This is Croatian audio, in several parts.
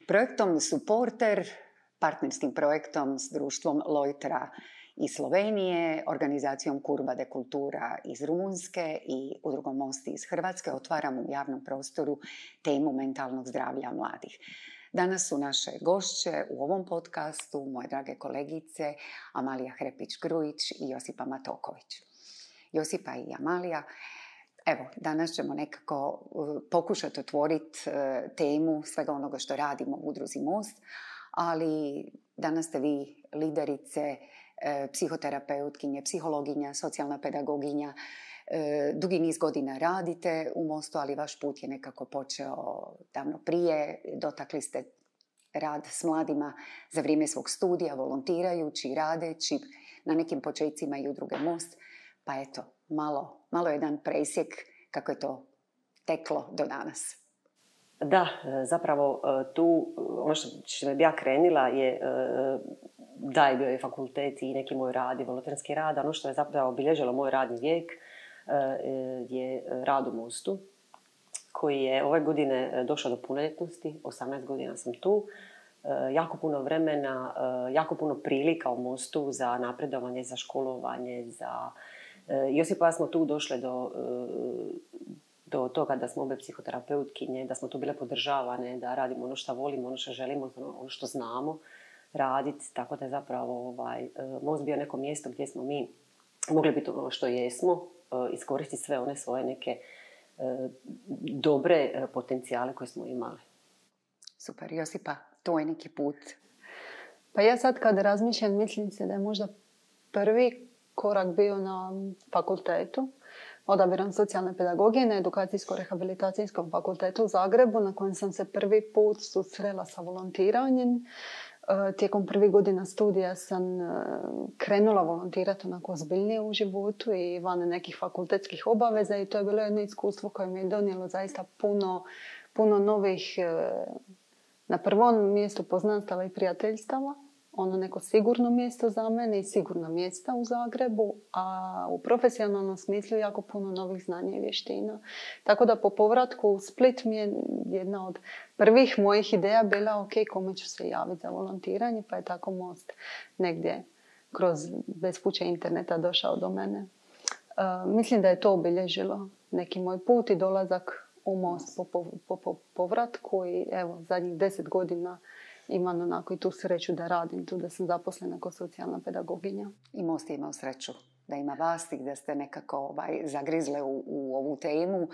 Projektom Supporter, partnerskim projektom s društvom Lojtra iz Slovenije, organizacijom Curva de Cultura iz Rumunjske i udrugom Mosti iz Hrvatske otvaramo u javnom prostoru temu mentalnog zdravlja mladih. Danas su naše gošće u ovom podcastu moje drage kolegice Amalija Hrepić-Grujić i Josipa Matoković. Josipa i Amalija, evo, danas ćemo nekako pokušati otvoriti temu svega onoga što radimo u udruzi Most, ali danas ste vi liderice, psihoterapeutkinje, psihologinja, socijalna pedagoginja. Dugi niz godina radite u Mostu, ali vaš put je nekako počeo davno prije. Dotakli ste rad s mladima za vrijeme svog studija, volontirajući, radeći na nekim počecima i udruge Most. Pa eto, malo jedan presjek kako je to teklo do danas. Da, zapravo tu ono što bi ja krenila je da je bio je fakultet i neki moj rad i volonterski rad. Ono što je zapravo obilježilo moj radni vijek je rad u Mostu, koji je ove godine došao do punoljetnosti. 18 godina sam tu. Jako puno vremena, jako puno prilika u Mostu za napredovanje, za školovanje, za... Josipa i ja smo tu došle do toga da smo obe psihoterapeutkinje, da smo tu bile podržavane, da radimo ono što volimo, ono što želimo, ono što znamo raditi. Tako da je zapravo Most bio neko mjesto gdje smo mi mogli biti ono što jesmo, iskoristiti sve one svoje neke dobre potencijale koje smo imali. Super, Josipa, to je neki put. Pa ja sad kad razmišljam, mislim se da je možda prvi korak bio na fakultetu, odabirom socijalne pedagogije na edukacijsko-rehabilitacijskom fakultetu u Zagrebu, na kojem sam se prvi put susrela sa volontiranjem. Tijekom prvih godina studija sam krenula volontirati onako ozbiljnije u životu i van nekih fakultetskih obaveza i to je bilo jedno iskustvo koje mi je donijelo zaista puno novih, na prvom mjestu poznanstava i prijateljstava. Ono neko sigurno mjesto za mene i sigurna mjesta u Zagrebu, a u profesionalnom smislu jako puno novih znanja i vještina. Tako da po povratku u Split mi je jedna od prvih mojih ideja bila ok, kome ću se javiti za volontiranje, pa je tako Most negdje kroz bespuće interneta došao do mene. Mislim da je to obilježilo neki moj put i dolazak u Most po povratku i evo, zadnjih 10 godina imam onako i tu sreću da radim tu, da sam zaposlena kao socijalna pedagoginja. I Most je imao sreću da ima vas i da ste nekako zagrizle u ovu temu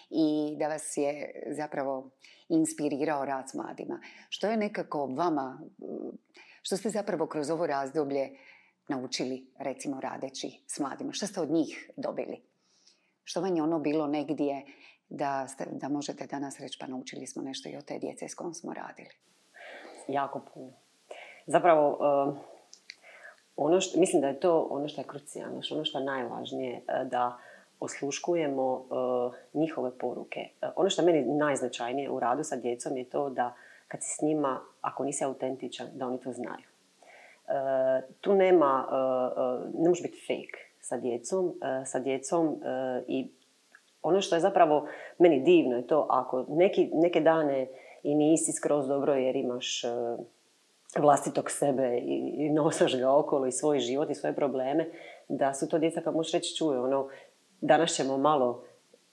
i da vas je zapravo inspirirao rad s mladima. Što je nekako vama, što ste zapravo kroz ovo razdoblje naučili, recimo radeći s mladima? Što ste od njih dobili? Što vam je ono bilo negdje da možete danas reći pa naučili smo nešto i od te djece s kojom smo radili? Jako puno. Zapravo, mislim da je to ono što je krucijalno, ono što je najvažnije, da osluškujemo njihove poruke. Ono što je meni najznačajnije u radu sa djecom je to da kad si s njima, ako nisi autentičan, da oni to znaju. Tu ne može biti fake sa djecom i ono što je zapravo meni divno je to ako neke dane i nisi skroz dobro jer imaš vlastitog sebe i nosaš ga okolo i svoj život i svoje probleme, da su to djeca kad možeš reći čuje, danas ćemo malo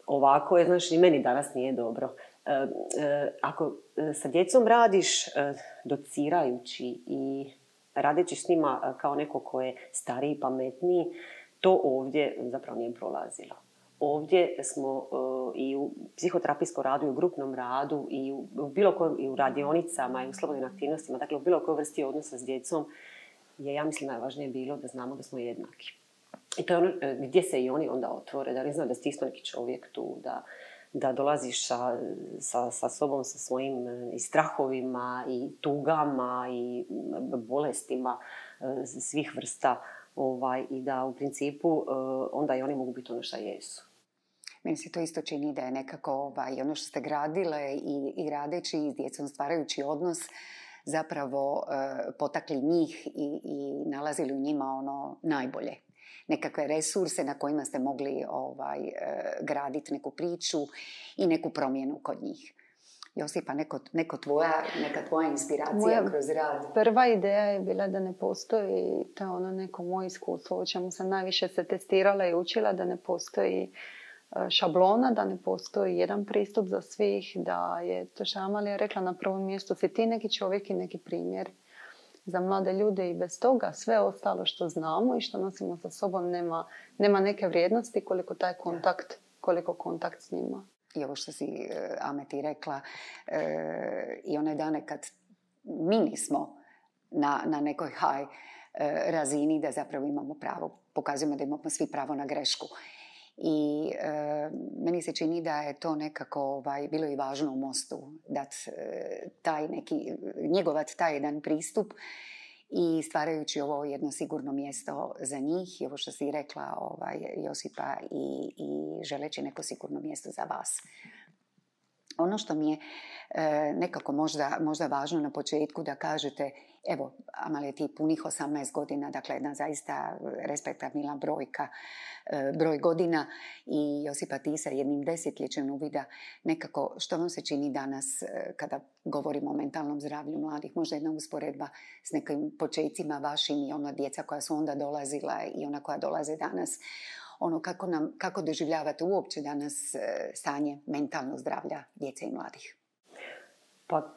ovako, jer znaš i meni danas nije dobro. Ako sa djecom radiš docirajući i radeći s njima kao neko ko je stariji, pametniji, to ovdje zapravo nije prolazilo. Ovdje smo i u psihoterapijskom radu, i u grupnom radu, i u bilo kojem, i u radionicama, i u slobodnim aktivnostima, dakle u bilo kojoj vrsti odnosa s djecom, je, ja mislim, najvažnije bilo da znamo da smo jednaki. I to je ono gdje se i oni onda otvore, da ne znaju da si isto neki čovjek tu, da dolaziš sa sobom, sa svojim i strahovima, i tugama, i bolestima svih vrsta, i da u principu onda i oni mogu biti ono što jesu. Meni se to isto čini da je nekako ono što ste gradile i radeći i s djecom stvarajući odnos zapravo potakli njih i nalazili u njima ono najbolje. Nekakve resurse na kojima ste mogli graditi neku priču i neku promjenu kod njih. Josipa, neka tvoja inspiracija kroz rad? Prva ideja je bila da ne postoji, to je ono neko moje iskustvo, o čemu sam najviše se testirala i učila, da ne postoji šablona, da ne postoji jedan pristup za svih, da je, to što Amalija rekla, na prvom mjestu si ti neki čovjek i neki primjer za mlade ljude i bez toga sve ostalo što znamo i što nosimo sa sobom nema neke vrijednosti koliko kontakt s njima. I ovo što si, Ameti, rekla, i one dane kad mi nismo na nekoj high razini, da zapravo imamo pravo, pokazujemo da imamo svi pravo na grešku. I meni se čini da je to nekako bilo i važno u Mostu, njegovat taj jedan pristup i stvarajući ovo jedno sigurno mjesto za njih, i ovo što si rekla, Josipa, i želeći neko sigurno mjesto za vas. Ono što mi je nekako možda važno na početku da kažete, evo, Amalija, ti punih 18 godina, dakle jedna zaista respektabilna broj godina, i Josipa, ti sa jednim desetljećem uvida, nekako što vam se čini danas kada govorimo o mentalnom zdravlju mladih, možda jedna usporedba s nekim počecima vašim i ona djeca koja su onda dolazila i ona koja dolaze danas. Kako doživljavate uopće danas stanje mentalnog zdravlja djece i mladih? Pa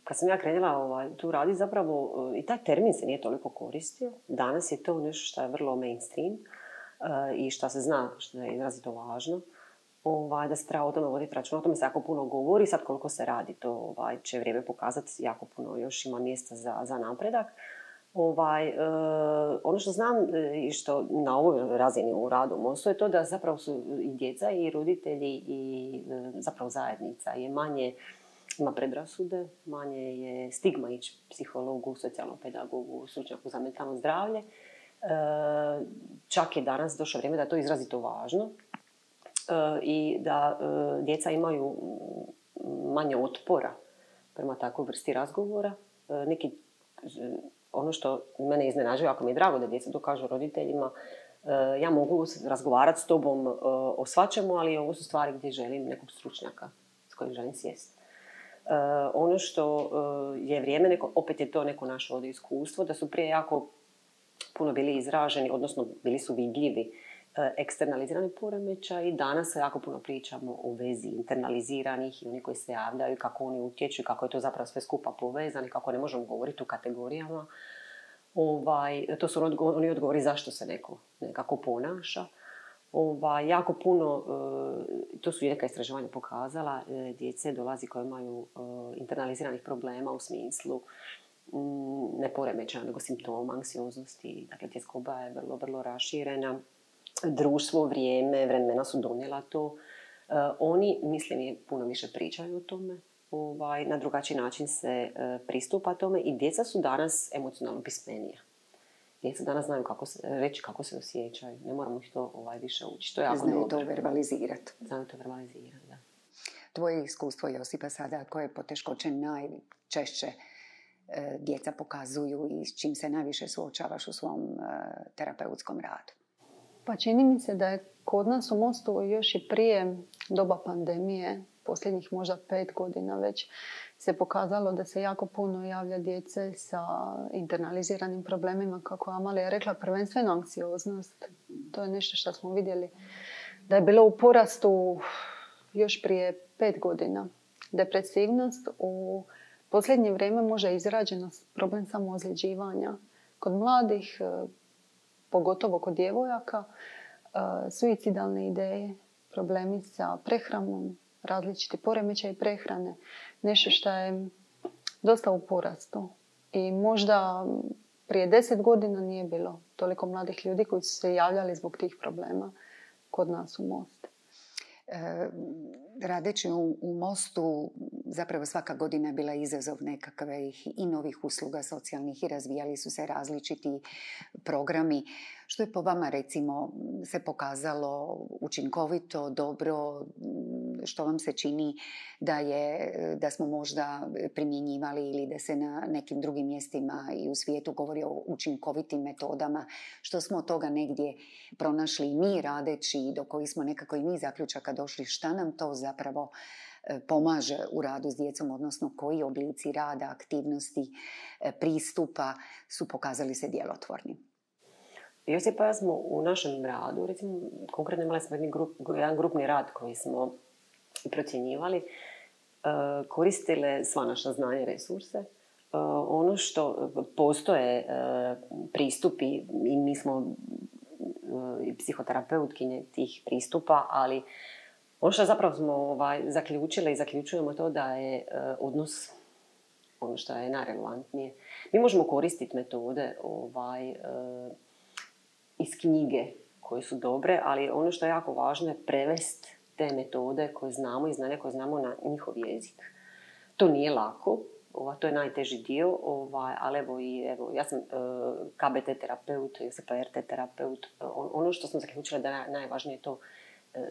kad sam ja krenula tu raditi, zapravo i taj termin se nije toliko koristio. Danas je to nešto što je vrlo mainstream i što se zna, što je izrazito važno. Da se treba o tome voditi računa. O tome se jako puno govori. Sad koliko se radi, to će vrijeme pokazati. Jako puno još ima mjesta za napredak. Ono što znam i što na ovoj razini u radu u Mostu je to da zapravo su i djeca i roditelji i zapravo zajednica je manje, ima predrasude, manje je stigma ići psihologu, socijalnom pedagogu, stručnjaku za mentalno zdravlje. Čak je danas došlo vrijeme da je to izrazito važno i da djeca imaju manje otpora prema takvoj vrsti razgovora. Ono što mene iznenađuje, ako mi je drago da djeca to kažu roditeljima, ja mogu razgovarati s tobom o svačemu, ali ovo su stvari gdje želim nekog stručnjaka s kojim želim sjesti. Ono što je vrijeme, opet je to neko naše ovdje iskustvo, da su prije jako puno bili izraženi, odnosno bili su vidljivi eksternalizirani poremećaji. Danas jako puno pričamo o vezi internaliziranih i oni koji se javljaju, kako oni utječu, kako je to zapravo sve skupa povezano, kako ne možemo govoriti u kategorijama. To su oni odgovori zašto se neko nekako ponaša. Jako puno, to su neka istraživanja pokazala, djece dolazi koje imaju internaliziranih problema u smislu ne poremećaja, nego simptoma anksioznosti. Dakle, tjeskoba je vrlo, vrlo raširena. Društvo, vremena su donijela to. Oni, mislim, puno više pričaju o tome. Na drugačiji način se pristupa tome i djeca su danas emocionalno pismenija. Djeca danas znaju reći kako se osjećaju. Ne moramo ih to više učiti. Znaju to verbalizirati. Znaju to verbalizirati, da. Tvoje iskustvo, Josipa, sada koje poteškoće najčešće djeca pokazuju i s čim se najviše suočavaš u svom terapeutskom radu? Pa čini mi se da je kod nas u Mostu još i prije doba pandemije, posljednjih možda 5 godina već, se pokazalo da se jako puno javlja djece sa internaliziranim problemima, kako Amalija je rekla, prvenstveno anksioznost. To je nešto što smo vidjeli da je bilo u porastu još prije 5 godina. Depresivnost u posljednje vrijeme može izrađeno problem samoozljeđivanja. Kod mladih, pogotovo kod djevojaka, suicidalne ideje, problemi sa prehranom, različiti poremećaji prehrane, nešto što je dosta u porastu. I možda prije 10 godina nije bilo toliko mladih ljudi koji su se javljali zbog tih problema kod nas u Mostu. Radeći u Mostu, zapravo svaka godina je bila izazov nekakvih i novih usluga socijalnih i razvijali su se različiti programi. Što je po vama, recimo, se pokazalo učinkovito, dobro, što vam se čini da smo možda primjenjivali ili da se na nekim drugim mjestima i u svijetu govori o učinkovitim metodama, što smo od toga negdje pronašli i mi radeći, do kojih smo nekako i mi zaključaka došli, šta nam to zapravo pomaže u radu s djecom, odnosno koji oblici rada, aktivnosti, pristupa su pokazali se djelotvornim. Josipa, ja smo u našem radu, recimo, konkretno imali smo jedan grupni rad koji smo procjenjivali, koristile sva naša znanja i resurse. Ono što postoje pristupi i mi smo i psihoterapeutkinje tih pristupa, ali ono što zapravo smo zaključile i zaključujemo to da je odnos ono što je najrelevantnije. Mi možemo koristiti metode iz knjige koje su dobre, ali ono što je jako važno je prevesti te metode koje znamo i znanja koje znamo na njihov jezik. To nije lako, to je najteži dio, ali evo, ja sam KBT terapeut, SPRT terapeut. Ono što smo zaključili da je najvažnije to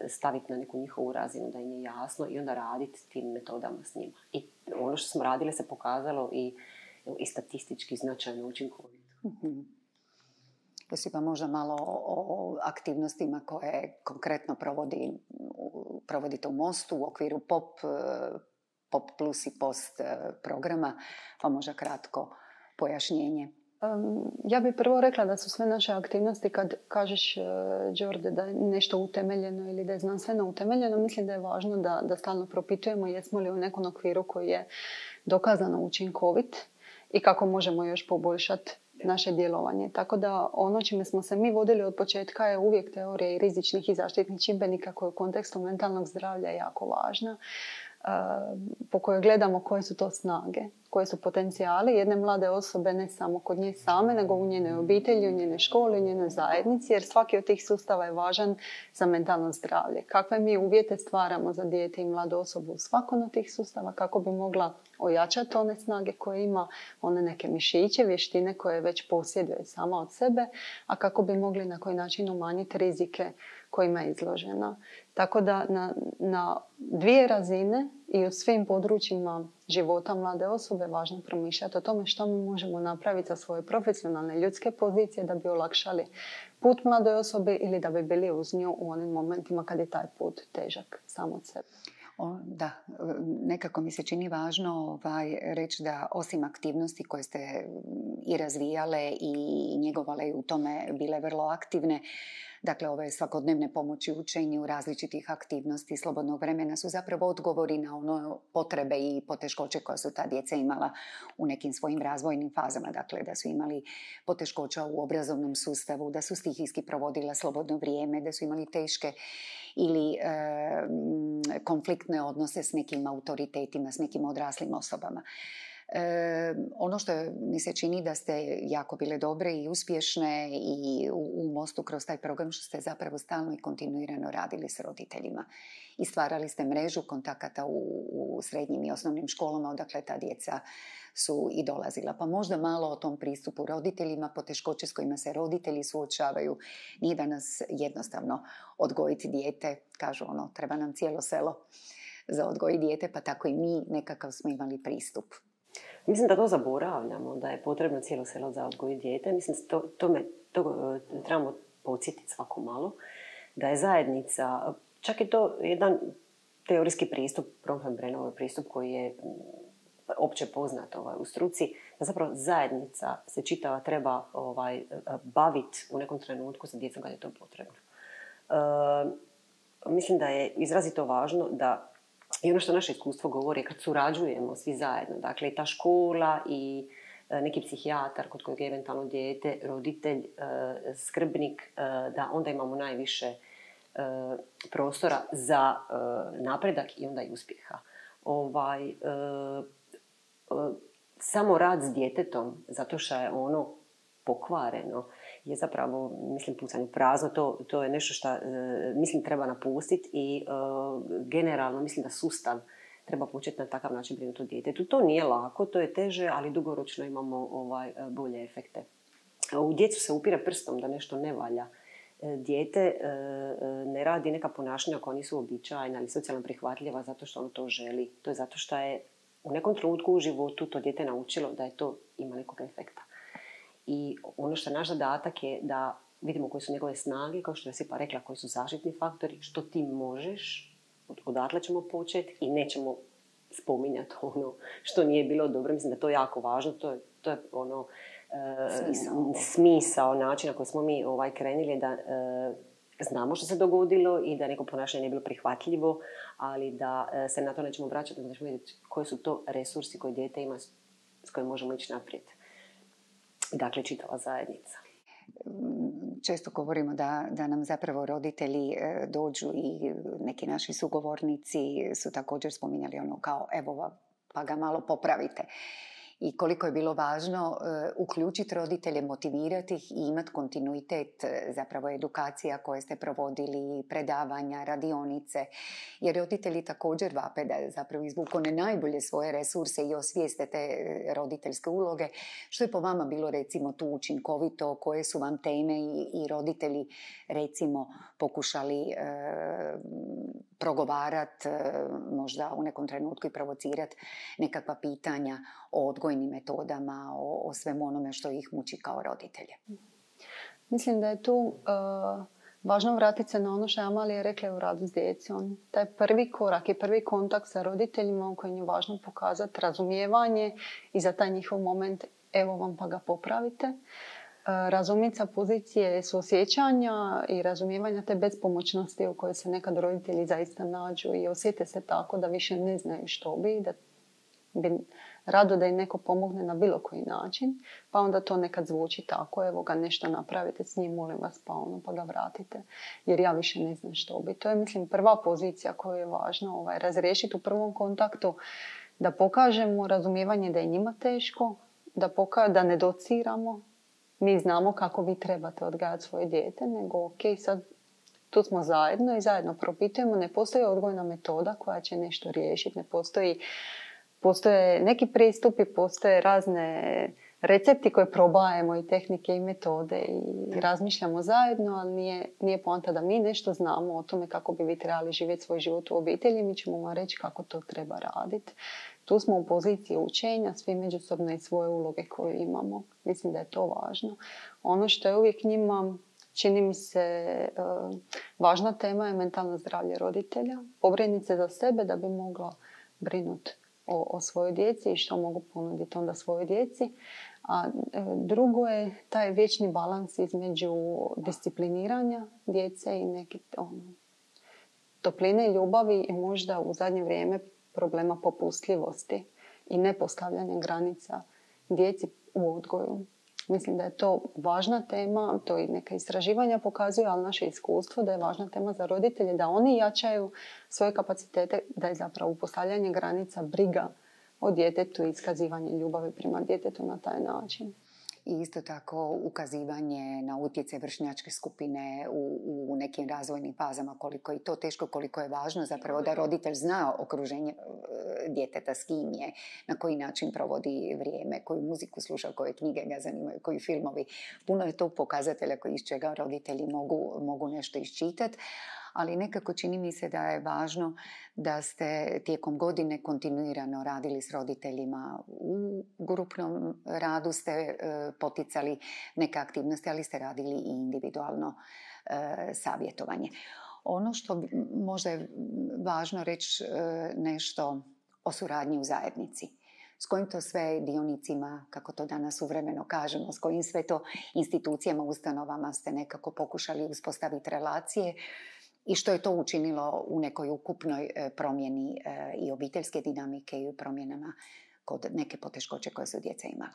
staviti na neku njihovu razinu, da im je jasno i onda raditi tim metodama s njima. I ono što smo radili se pokazalo i statistički značajno učinkovito. Josipa, možda malo o aktivnostima koje konkretno provodite u Mostu u okviru POP plus i POST programa, pa možda kratko pojašnjenje. Ja bih prvo rekla da su sve naše aktivnosti, kad kažeš, Đorde, da je nešto utemeljeno ili da je znanstveno utemeljeno, mislim da je važno da stalno propitujemo jesmo li u nekom okviru koji je dokazano učinkovit i kako možemo još poboljšati naše djelovanje. Tako da ono čime smo se mi vodili od početka je uvijek teorija i rizičnih i zaštitnih čimbenika koja u kontekstu mentalnog zdravlja je jako važna, po kojoj gledamo koje su to snage, koje su potencijali jedne mlade osobe, ne samo kod nje same, nego u njenoj obitelji, u njenoj školi, u njenoj zajednici, jer svaki od tih sustava je važan za mentalno zdravlje. Kakve mi uvjete stvaramo za dijete i mladu osobu u svakom od tih sustava, kako bi mogla ojačati one snage koje ima, one neke mišiće, vještine koje već posjeduje sama od sebe, a kako bi mogli na koji način umanjiti rizike kojima je izložena. Tako da na dvije razine i u svim područjima života mlade osobe važno promišljati o tome što mi možemo napraviti za svoje profesionalne ljudske pozicije da bi olakšali put mladoj osobi ili da bi bili uz nju u onim momentima kad je taj put težak sam od sebe. Da, nekako mi se čini važno reći da osim aktivnosti koje ste i razvijale i njegovale i u tome bile vrlo aktivne, dakle ove svakodnevne pomoći učenju, različitih aktivnosti, slobodnog vremena su zapravo odgovori na ono potrebe i poteškoće koje su ta djeca imala u nekim svojim razvojnim fazama. Dakle, da su imali poteškoća u obrazovnom sustavu, da su stihijski provodila slobodno vrijeme, da su imali teške ili konfliktne odnose s nekim autoritetima, s nekim odraslim osobama. Ono što mi se čini da ste jako bile dobre i uspješne i u Mostu kroz taj program što ste zapravo stalno i kontinuirano radili s roditeljima i stvarali ste mrežu kontakata u srednjim i osnovnim školama odakle ta djeca su i dolazila. Pa možda malo o tom pristupu roditeljima, poteškoće s kojima se roditelji suočavaju. Nije danas jednostavno odgojiti dijete, kažu treba nam cijelo selo za odgojiti dijete, pa tako i mi nekakav smo imali pristup. Mislim da to zaboravljamo, da je potrebno cijelo selo za odgojiti dijete. Mislim da to trebamo podsjetiti svako malo. Da je zajednica, čak je to jedan teorijski pristup, Bronfenbrenov pristup koji je opće poznat u struci, da zapravo zajednica se čitava treba baviti u nekom trenutku sa djecom kad je to potrebno. Mislim da je izrazito važno da i ono što naše iskustvo govori kad surađujemo svi zajedno, dakle i ta škola i neki psihijatar kod kojeg je eventualno dijete, roditelj, skrbnik, da onda imamo najviše prostora za napredak i onda i uspjeha. Samo rad s djetetom, zato što je ono pokvareno, je zapravo, mislim, pucanje prazno. To je nešto što, mislim, treba napustiti i generalno mislim da sustav treba početi na takav način brinuti o djetetu. To nije lako, to je teže, ali dugoročno imamo bolje efekte. U djecu se upire prstom da nešto ne valja. Dijete ne radi neka ponašanja koja nisu uobičajena ili socijalno prihvatljiva zato što ono to želi. To je zato što je u nekom trenutku u životu to dijete naučilo da je to ima nekog efekta. I ono što je naš zadatak je da vidimo koje su njegove snage, kao što je Josipa rekla, koji su zaštitni faktori, što ti možeš odatle ćemo početi i nećemo spominjati ono što nije bilo dobro. Mislim da to je jako važno. To je ono smisao načina koji smo mi krenuli da znamo što se dogodilo i da neko ponašanje nije bilo prihvatljivo, ali da se na to nećemo vraćati, da ćemo vidjeti koji su to resursi koje dijete ima s kojim možemo ići naprijed. Dakle, čitava zajednica. Često govorimo da nam zapravo roditelji dođu i neki naši sugovornici su također spominjali ono kao evo pa ga malo popravite. I koliko je bilo važno uključiti roditelje, motivirati ih i imati kontinuitet zapravo edukacija koje ste provodili, predavanja, radionice. Jer roditelji također vape da zapravo izvuku one najbolje svoje resurse i osvijeste te roditeljske uloge. Što je po vama bilo recimo tu učinkovito, koje su vam teme i roditelji recimo pokušali progovarati, možda u nekom trenutku i provocirati nekakva pitanja o odgojnim metodama, o svemu onome što ih muči kao roditelje. Mislim da je tu važno vratiti se na ono što je Amalija rekla u radu s djecom. Taj prvi korak i prvi kontakt sa roditeljima u kojem je važno pokazati razumijevanje i za taj njihov moment evo vam pa ga popravite. Razumjeti sa pozicije suosjećanja i razumijevanja te bespomoćnosti u kojoj se nekad roditelji zaista nađu i osjete se tako da više ne znaju što bi, da bi rado da im neko pomogne na bilo koji način, pa onda to nekad zvuči tako, evo ga nešto napravite s njim, molim vas, pa ga vratite, jer ja više ne znam što bi. To je, mislim, prva pozicija koju je važno razriješiti u prvom kontaktu, da pokažemo razumijevanje da je njima teško, da ne dociramo, mi znamo kako vi trebate odgajati svoje dijete, nego ok, sad tu smo zajedno i zajedno propitujemo, ne postoji odgojna metoda koja će nešto riješiti, postoje neki pristupi, postoje razne recepti koje probajemo i tehnike i metode i razmišljamo zajedno, ali nije poanta da mi nešto znamo o tome kako bi vi trebali živjeti svoj život u obitelji, mi ćemo vam reći kako to treba raditi. Tu smo u poziciji učenja, svi međusobno i svoje uloge koje imamo. Mislim da je to važno. Ono što je uvijek njima, čini mi se, važna tema je mentalno zdravlje roditelja. Pobrinuti se za sebe da bi mogla brinuti o svojoj djeci i što mogu ponuditi onda svojoj djeci. A drugo je taj vječni balans između discipliniranja djece i neke topline i ljubavi i možda u zadnje vrijeme problema popustljivosti i nepostavljanja granica djeci u odgoju. Mislim da je to važna tema, to i neka istraživanja pokazuju, ali naše iskustvo da je važna tema za roditelje, da oni jačaju svoje kapacitete, da je zapravo postavljanje granica briga o djetetu i iskazivanje ljubavi prema djetetu na taj način. I isto tako ukazivanje na utjecaj vršnjačke skupine u nekim razvojnim fazama, koliko je to teško, koliko je važno zapravo da roditelj zna okruženje djeteta, s kim je, na koji način provodi vrijeme, koju muziku sluša, koje knjige ga zanimaju, koji filmovi. Puno je to pokazatelja koji iz čega roditelji mogu nešto iščitati. Ali nekako čini mi se da je važno da ste tijekom godine kontinuirano radili s roditeljima. U grupnom radu ste poticali neke aktivnosti, ali ste radili i individualno savjetovanje. Ono što možda je važno reći nešto o suradnji u zajednici. S kojim to sve dionicima, kako to danas suvremeno kažemo, s kojim sve to institucijama, ustanovama ste nekako pokušali uspostaviti relacije i što je to učinilo u nekoj ukupnoj promjeni i obiteljske dinamike i u promjenama kod neke poteškoće koje su djeca imala.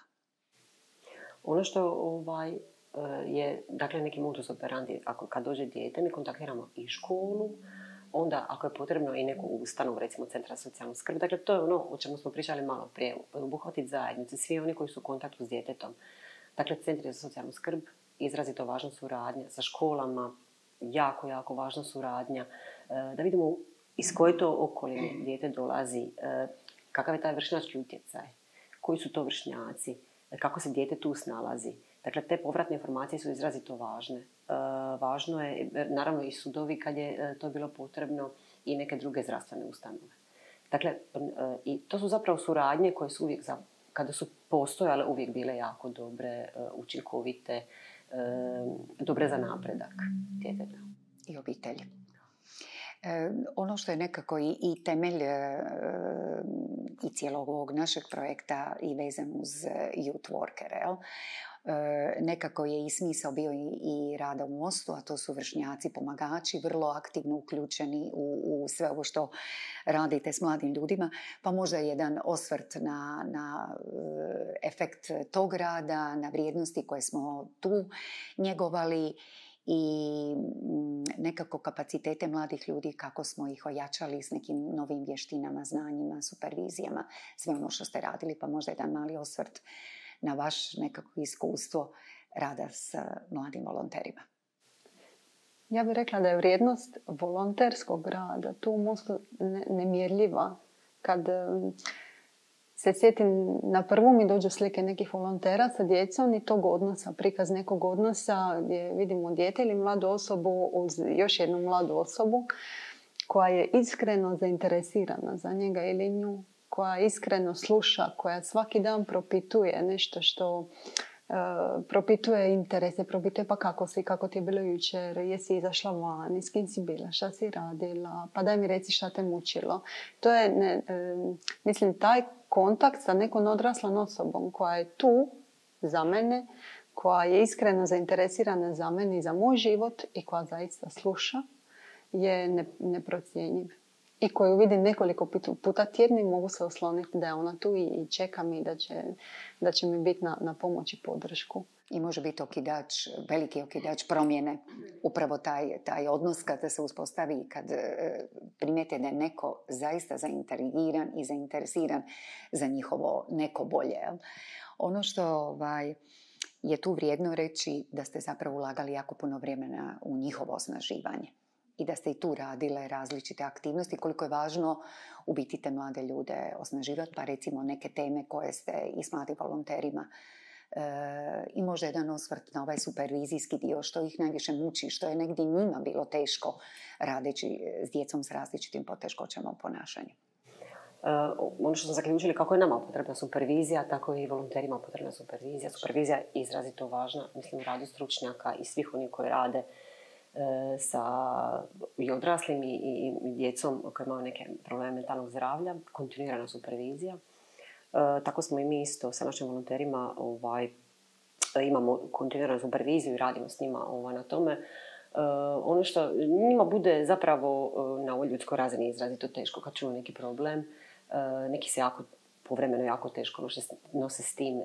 Ono što je, dakle, neki modus operandi, kad dođe dijete, mi kontaktiramo i školu, onda ako je potrebno i neku ustanovu, recimo centra za socijalnu skrb. Dakle, to je ono o čemu smo pričali malo prije, obuhvatiti zajednicu, svi oni koji su u kontaktu s djetetom. Dakle, centri za socijalnu skrb, izrazito važna suradnja sa školama, jako, jako važna suradnja, da vidimo iz koje to okoline dijete dolazi, kakav je taj vršnjački utjecaj, koji su to vršnjaci, kako se dijete tu snalazi. Dakle, te povratne informacije su izrazito važne. Važno je, naravno, i sudovi kad je to bilo potrebno i neke druge zdravstvene ustanove. Dakle, i to su zapravo suradnje koje su uvijek, kada su postojale, uvijek bile jako dobre, učinkovite, dobre za napredak djeteta. I obitelji. Ono što je nekako i temelj i cijelog ovog našeg projekta i vezan uz youth workere, nekako je i smisao bio i rada u Mostu, a to su vršnjaci, pomagači, vrlo aktivno uključeni u sve ovo što radite s mladim ljudima, pa možda jedan osvrt na efekt tog rada, na vrijednosti koje smo tu njegovali i nekako kapacitete mladih ljudi, kako smo ih ojačali s nekim novim vještinama, znanjima, supervizijama, sve ono što ste radili, pa možda jedan mali osvrt na vaš nekako iskustvo rada s mladim volonterima. Ja bih rekla da je vrijednost volonterskog rada tu u Mostu nemjerljiva. Kad se sjetim, na prvu mi dođu slike nekih volontera sa djecom i tog odnosa, prikaz nekog odnosa gdje vidimo dijete ili mladu osobu uz još jednu mladu osobu koja je iskreno zainteresirana za njega ili nju, koja iskreno sluša, koja svaki dan propituje nešto što propituje interese, propituje pa kako si, kako ti je bilo jučer, jesi izašla van, s kim si bila, šta si radila, pa daj mi reci šta te mučilo. To je, mislim, taj kontakt sa nekom odraslom osobom koja je tu za mene, koja je iskreno zainteresirana za mene i za moj život i koja zaista sluša, je neprocjenjiv. I koju vidim nekoliko puta tjedni, mogu se osloniti da je ona tu i čeka mi da će mi biti na pomoć i podršku. I može biti okidač, veliki okidač promjene. Upravo taj odnos kada se uspostavi, kad primijete da je neko zaista zaintrigiran i zainteresiran za njihovo neko bolje. Ono što je tu vrijedno reći da ste zapravo ulagali jako puno vremena u njihovo osnaživanje. I da ste i tu radile različite aktivnosti, koliko je važno u biti te mlade ljude osnaživati, pa recimo neke teme koje ste i s mladim volonterima i možda jedan osvrt na ovaj supervizijski dio, što ih najviše muči, što je negdje njima bilo teško radeći s djecom s različitim poteškoćama u ponašanju. Ono što smo zaključili, kako je nama potrebna supervizija, tako je i volonterima potrebna supervizija. Supervizija je izrazito važna, mislim, u radu stručnjaka i svih onih koji rade sa i odraslim i djecom koji imaju neke probleme mentalnog zdravlja, kontinuirana supervizija. Tako smo i mi isto sa našim volonterima imamo kontinuiranu superviziju i radimo s njima na tome. Ono što njima bude zapravo na ovoj ljudskoj razini izrazito teško kad čuju neki problem, neki se povremeno jako teško nose s tim.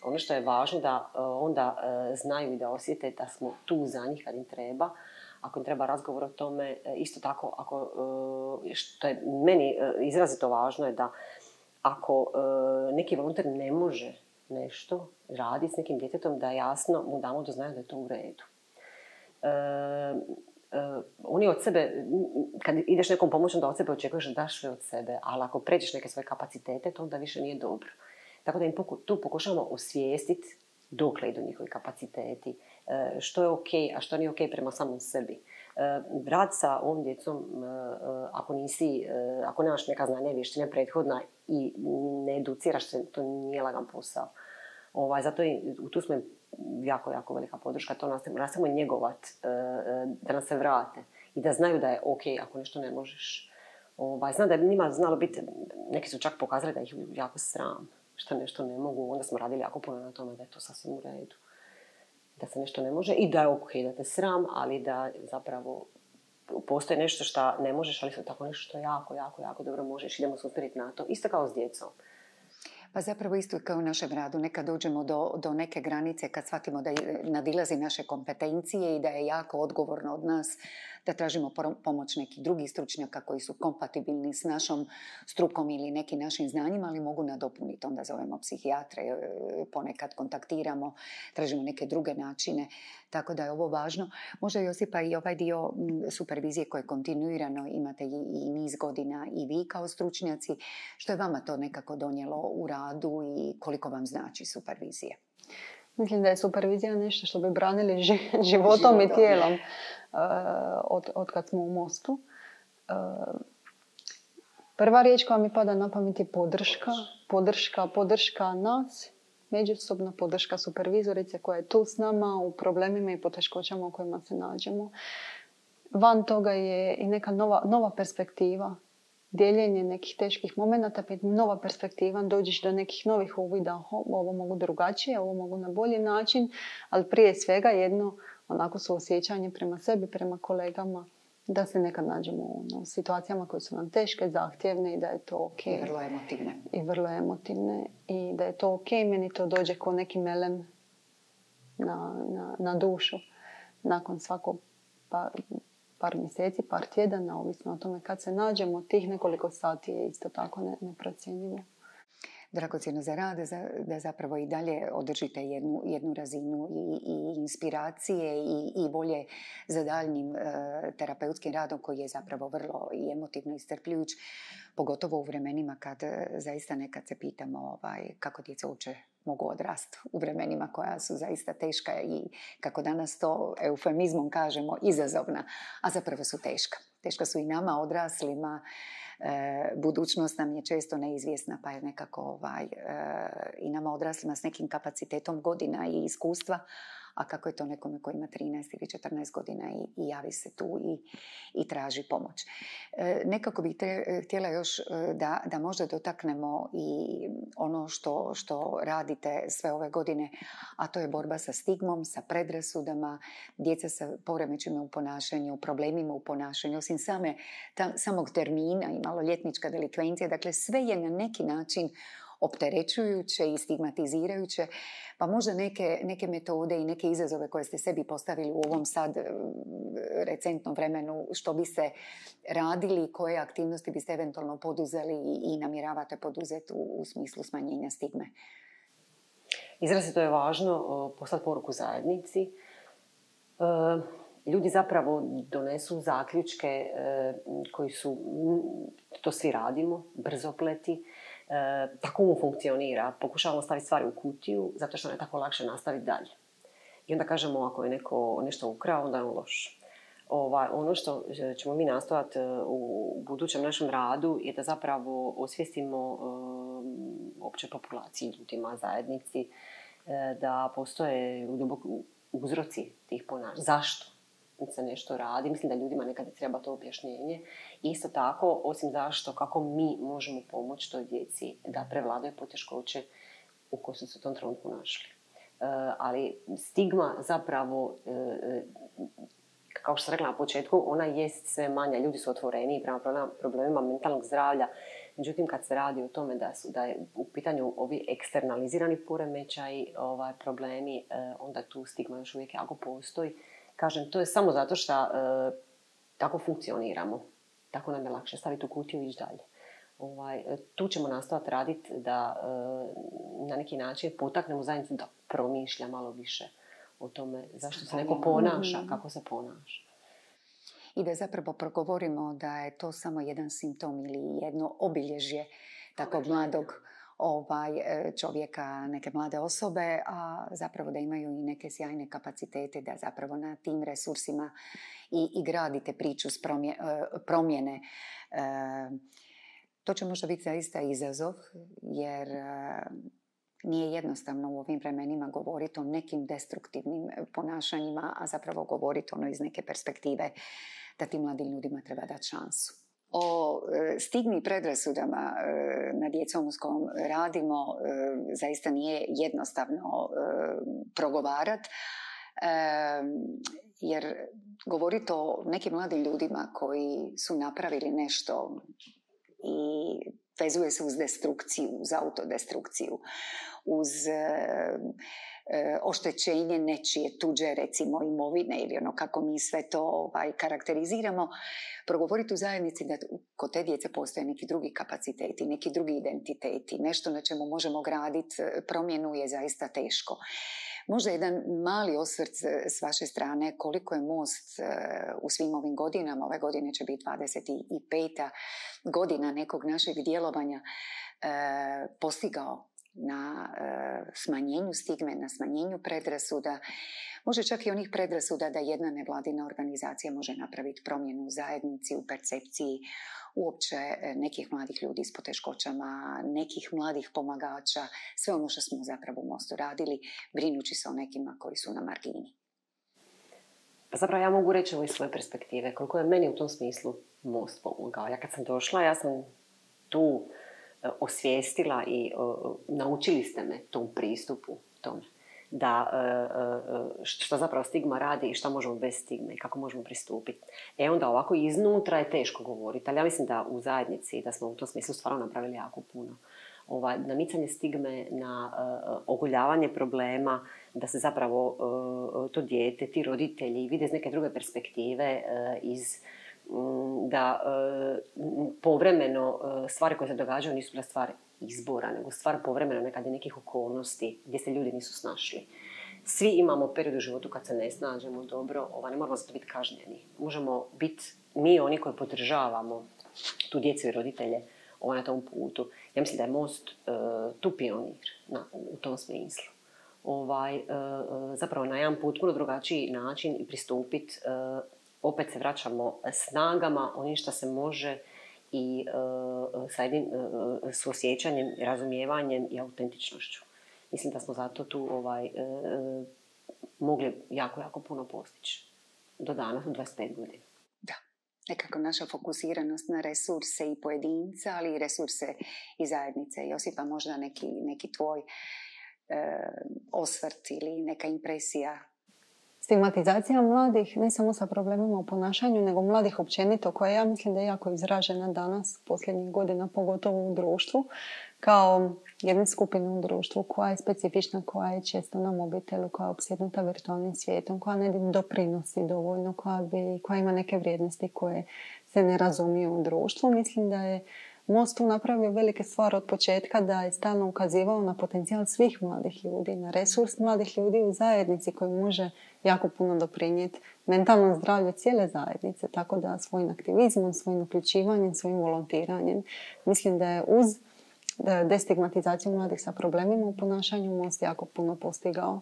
Ono što je važno da onda znaju i da osjete da smo tu za njih kad im treba. Ako im treba razgovor o tome, isto tako, što je meni izrazito važno je da ako neki volonter ne može nešto raditi s nekim djetetom, da jasno mu damo da znaju da je to u redu. Oni od sebe, kad ideš nekom pomoći, onda od sebe očekuješ da daš sve od sebe, ali ako pređeš neke svoje kapacitete, to onda više nije dobro. Tako da im tu pokušavamo osvijestiti dokle idu njihovi kapaciteti, što je ok, a što nije ok prema samom sebi. Rad sa ovom djecom, ako nemaš neka znanja i vještine prethodna i ne educiraš se, to nije lagan posao. Zato tu smo im jako, jako velika podrška. To nastavimo njegovati, da nam se vrate i da znaju da je ok ako nešto ne možeš. Znam da je njima znalo biti, neki su čak pokazali da ih jako sram što nešto ne mogu. Onda smo radili jako puno na tome da je to sasvim u redu. Da se nešto ne može i da je ok da te sram, ali da zapravo postoji nešto što ne možeš, ali isto tako nešto što jako, jako, jako dobro možeš. Idemo se usmjeriti na to. Isto kao s djecom. Pa zapravo isto kao u našem radu, nekad dođemo do neke granice kad shvatimo da nadilazi naše kompetencije i da je jako odgovorno od nas da tražimo pomoć nekih drugih stručnjaka koji su kompatibilni s našom strukom ili nekim našim znanjima, ali mogu nadopuniti. Onda zovemo psihijatre, ponekad kontaktiramo, tražimo neke druge načine. Tako da je ovo važno. Možda, Josipa, i ovaj dio supervizije koje kontinuirano imate i niz godina i vi kao stručnjaci. Što je vama to nekako donijelo u radu i koliko vam znači supervizija? Mislim da je supervizija nešto što bi branili životom i tijelom od kad smo u Mostu. Prva riječ koja mi pada na pamet je podrška. Podrška nas, međusobna podrška supervizorice koja je tu s nama u problemima i poteškoćama u kojima se nađemo. van toga je i neka nova perspektiva. Dijeljenje nekih teških momenata, pa nova perspektiva, dođeš do nekih novih uvida, ovo mogu drugačije, ovo mogu na bolji način, ali prije svega jedno onako suosjećanje prema sebi, prema kolegama, da se nekad nađemo u situacijama koje su nam teške, zahtjevne i da je to ok. I vrlo emotivne. I vrlo emotivne i da je to ok, meni to dođe ko neki melem na dušu. Nakon svakog par mjeseci, par tjedana, ovisno o tome kad se nađemo, tih nekoliko sati je isto tako neprocjenjivo. Dragocjeno za rad, da zapravo i dalje održite jednu razinu i inspiracije i volje za daljnjim terapeutskim radom koji je zapravo vrlo i emotivno iscrpljujuć, pogotovo u vremenima kad zaista nekad se pitamo kako djeca uopće mogu odrasti u vremenima koja su zaista teška i kako danas to eufemizmom kažemo izazovna, a zapravo su teška. Teška su i nama odraslima. Budućnost nam je često neizvjesna, pa je nekako i nama odraslima s nekim kapacitetom godina i iskustva, a kako je to nekome koji ima 13 ili 14 godina i javi se tu i traži pomoć. Nekako bih htjela još da možda dotaknemo i ono što radite sve ove godine, a to je borba sa stigmom, sa predrasudama, djeca sa poremećajima u ponašanju, problemima u ponašanju, osim samog termina i maloljetnička delikvencija. Dakle, sve je na neki način opterećujuće i stigmatizirajuće, pa možda neke metode i neke izazove koje ste sebi postavili u ovom sad recentnom vremenu, što biste radili, koje aktivnosti biste eventualno poduzeli i namjeravate poduzeti u smislu smanjenja stigme? Izrazito je važno poslati poruku zajednici. Ljudi zapravo donesu zaključke koji su, to svi radimo, brzopleti. Tako mu funkcionira. Pokušavamo staviti stvari u kutiju zato što nam je tako lakše nastaviti dalje. I onda kažemo ako je neko nešto ukrao, onda je on loš. Ono što ćemo mi nastojati u budućem našem radu je da zapravo osvijestimo opće populaciji, ljudima, zajednici, da postoje uzroci tih ponašanja. Zašto se nešto radi? Mislim da ljudima nekada treba to objašnjenje. Isto tako, osim zašto, kako mi možemo pomoći toj djeci da prevladaju poteškoće u kojoj su se u tom trenutku našli. Ali stigma zapravo, kao što sam rekla na početku, ona jest sve manja. Ljudi su otvoreniji prema problemima mentalnog zdravlja. Međutim, kad se radi o tome da je u pitanju ovi eksternalizirani poremećaji, problemi, onda tu stigma još uvijek jako postoji. Kažem, to je samo zato što tako funkcioniramo. Tako nam je lakše staviti u kutiju i ići dalje. Tu ćemo nastaviti raditi da na neki način potaknemo zajednicu da promišlja malo više o tome zašto se neko ponaša, kako se ponaša. I da zapravo progovorimo da je to samo jedan simptom ili jedno obilježje takvog mladog čovjeka, neke mlade osobe, a zapravo da imaju i neke sjajne kapacitete da zapravo na tim resursima i gradite priču promjene. To će možda biti zaista izazov, jer nije jednostavno u ovim vremenima govoriti o nekim destruktivnim ponašanjima, a zapravo govoriti iz neke perspektive da tim mladim ljudima treba dati šansu. O stigmi i predrasudama na djecom s kojom radimo zaista nije jednostavno progovarati, jer govoriti o nekim mladim ljudima koji su napravili nešto i vezuje se uz destrukciju, uz autodestrukciju, uz oštećenje nečije tuđe, recimo, imovine ili ono kako mi sve to karakteriziramo, progovoriti u zajednici da kod te djece postoje neki drugi kapaciteti, neki drugi identiteti, nešto na čemu možemo graditi promjenu je zaista teško. Možda jedan mali osvrt s vaše strane koliko je Most u svim ovim godinama, ove godine će biti 25. godina nekog našeg djelovanja, postigao na smanjenju stigme, na smanjenju predrasuda, može čak i onih predrasuda da jedna nevladina organizacija može napraviti promjenu u zajednici, u percepciji uopće nekih mladih ljudi s poteškoćama, nekih mladih pomagača, sve ono što smo zapravo u Mostu radili, brinući se o nekima koji su na margini. Zapravo ja mogu reći ovo iz svoje perspektive, koliko je meni u tom smislu Most pomogao. Ja kad sam došla, ja sam tu osvijestila i naučili ste me tom pristupu tome. Da što zapravo stigma radi i šta možemo bez stigme i kako možemo pristupiti. Onda ovako iznutra je teško govoriti, ali ja mislim da u zajednici da smo u tom smislu stvarno napravili jako puno. Namicanje stigme, na ogoljavanje problema, da se zapravo to dijete, ti roditelji vide iz neke druge perspektive, da povremeno stvari koje se događaju nisu bila stvar izbora, nego stvar povremeno nekad i nekih okolnosti gdje se ljudi nisu snašli. Svi imamo period u životu kad se ne snađemo dobro, ne moramo zato biti kažnjeni. Možemo biti mi oni koji podržavamo tu djecu i roditelje na tom putu. Ja mislim da je Most tu pionir u tom smislu. Zapravo na jedan put puno drugačiji način i pristupiti. Opet se vraćamo snagama, onim što se može i sa jednim suosjećanjem, razumijevanjem i autentičnošću. Mislim da smo zato tu mogli jako, jako puno postići. Do danas, u 25 godina. Da, nekako naša fokusiranost na resurse i pojedinca, ali i resurse i zajednice. Josipa, možda neki tvoj osvrt ili neka impresija? Stigmatizacija mladih, ne samo sa problemima u ponašanju, nego mladih općenito, koja ja mislim da je jako izražena danas, posljednjih godina, pogotovo u društvu, kao jedna skupina u društvu koja je specifična, koja je često na mobitelu, koja je opsjednuta virtualnim svijetom, koja ne doprinosi dovoljno, koja ima neke vrijednosti koje se ne razumiju u društvu. Mislim da je Most tu napravio velike stvari od početka, da je stalno ukazivao na potencijal svih mladih ljudi, na resurs mladih ljudi u zajednici koji može jako puno doprinijeti mentalnom zdravlju cijele zajednice, tako da svojim aktivizmom, svojim uključivanjem, svojim volontiranjem, mislim da je uz destigmatizaciju mladih sa problemima u ponašanju Most jako puno postigao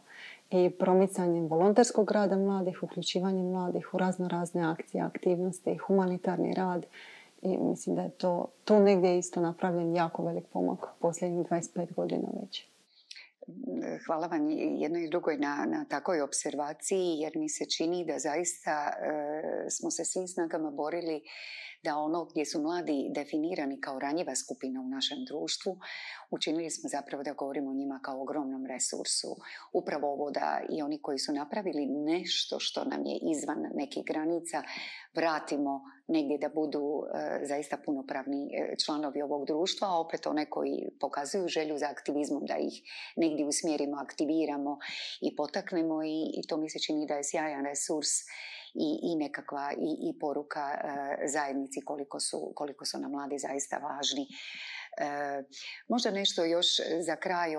i promicanjem volonterskog rada mladih, uključivanjem mladih u razne akcije, aktivnosti, humanitarni rad. I mislim da je to negdje isto napravljen jako velik pomak posljednjih 25 godina već. Hvala vam jednoj i drugoj na takoj observaciji, jer mi se čini da zaista smo se svim snagama borili da ono gdje su mladi definirani kao ranjiva skupina u našem društvu, učinili smo zapravo da govorimo o njima kao ogromnom resursu. Upravo ovo da i oni koji su napravili nešto što nam je izvan nekih granica, vratimo negdje da budu zaista punopravni članovi ovog društva, a opet one koji pokazuju želju za aktivizmom, da ih negdje usmjerimo, aktiviramo i potaknemo i to mi se čini da je sjajan resurs i nekakva i poruka zajednici koliko su nam mladi zaista važni. Možda nešto još za kraj,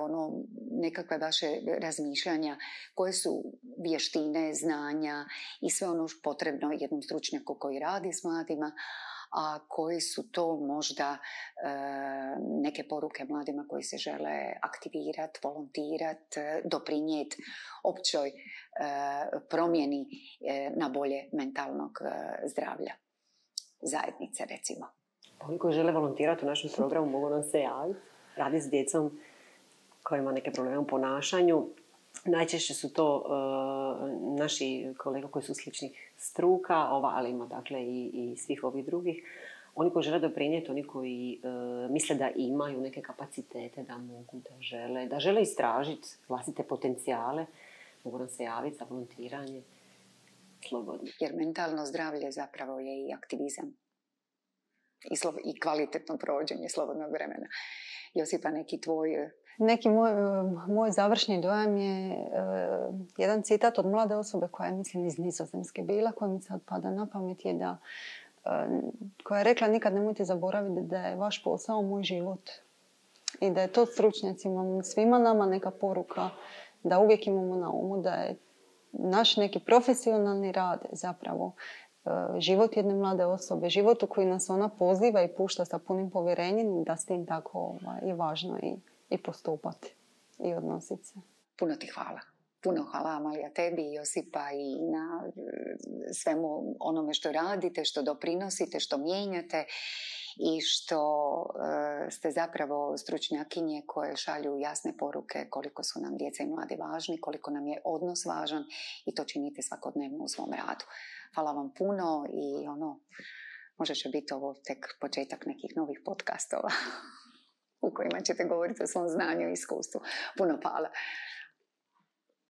nekakve vaše razmišljanja, koje su vještine, znanja i sve ono potrebno jednom stručnjaku koji radi s mladima, a koji su to možda neke poruke mladima koji se žele aktivirati, volontirati, doprinijeti općoj promjeni na bolje mentalnog zdravlja zajednice, recimo. Oni koji žele volontirati u našem programu mogu nam se javiti. Radi s djecom koji ima neke probleme u ponašanju. Najčešće su to naši kolega koji su sličnih struka, ali ima dakle i svih ovih drugih. Oni koji žele doprinijeti, oni koji misle da imaju neke kapacitete, da mogu, da žele istražiti vlastite potencijale, mogu nam se javiti za volontiranje slobodno. Jer mentalno zdravlje zapravo je i aktivizam. I kvalitetno provođenje slobodnog vremena. Josipa, neki tvoj... Neki moj završni dojam je jedan citat od mlade osobe koja je, mislim, iz Nizozemske bila, koja mi sad pada na pamet, je da koja je rekla: nikad nemojte zaboraviti da je vaš posao moj život. I da je to stručnjacima, svima nama neka poruka, da uvijek imamo na umu da je naš neki profesionalni rad zapravo život jedne mlade osobe, život u koji nas ona poziva i pušta sa punim povjerenjem, da s tim tako je važno i postupati i odnositi se. Puno ti hvala. Puno hvala, Amalija, tebi i Josipa i na svemu onome što radite, što doprinosite, što mijenjate i što ste zapravo stručnjakinje koje šalju jasne poruke koliko su nam djeca i mladi važni, koliko nam je odnos važan i to činite svakodnevno u svom radu. Hvala vam puno i možda će biti ovo tek početak nekih novih podcastova u kojima ćete govoriti o svom znanju i iskustvu. Puno hvala.